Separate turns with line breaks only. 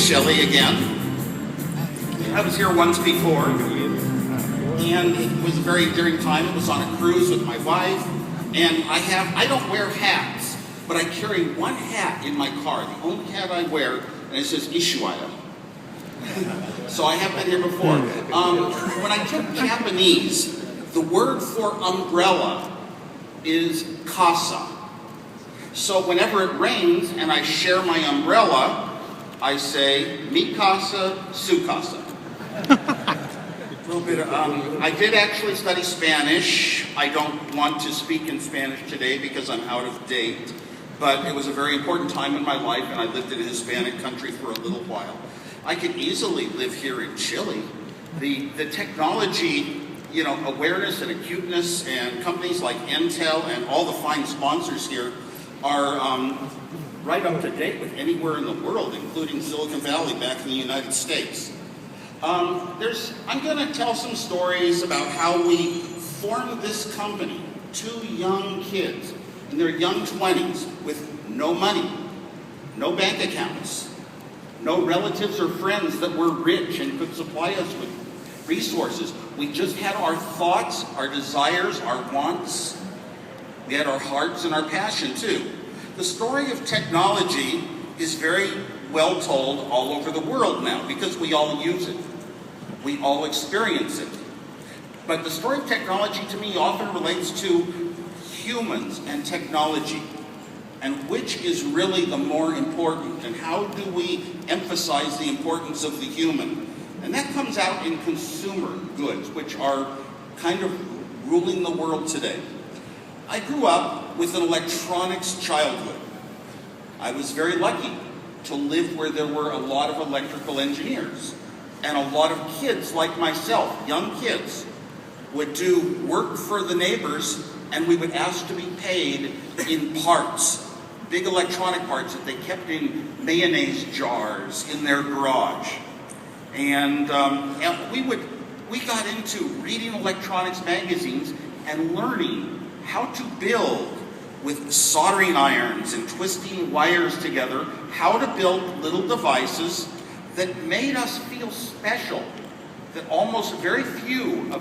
Chile again. I was here once before, and it was a very endearing time. It was on a cruise with my wife, and I don't wear hats, but I carry one hat in my car, the only hat I wear, and it says Ishuaya. So I have been here before. When I took Japanese, the word for umbrella is kasa. So whenever it rains and I share my umbrella, I say mi casa, su casa. A little bit of, I did actually study Spanish. I don't want to speak in Spanish today because I'm out of date, but it was a very important time in my life, and I lived in a Hispanic country for a little while. I could easily live here in Chile. The technology, awareness and acuteness, and companies like Entel and all the fine sponsors here are right up to date with anywhere in the world, including Silicon Valley back in the United States. I'm going to tell some stories about how we formed this company. Two young kids in their young 20s with no money, no bank accounts, no relatives or friends that were rich and could supply us with resources. We just had our thoughts, our desires, our wants. We had our hearts and our passion too. The story of technology is very well told all over the world now because we all use it. We all experience it. But the story of technology to me often relates to humans and technology, and which is really the more important, and how do we emphasize the importance of the human? And that comes out in consumer goods, which are kind of ruling the world today. I grew up with an electronics childhood. I was very lucky to live where there were a lot of electrical engineers, and a lot of kids like myself, young kids, would do work for the neighbors, and we would ask to be paid in parts, big electronic parts that they kept in mayonnaise jars in their garage. And we got into reading electronics magazines and learning how to build with soldering irons and twisting wires together, how to build little devices that made us feel special, that almost very few of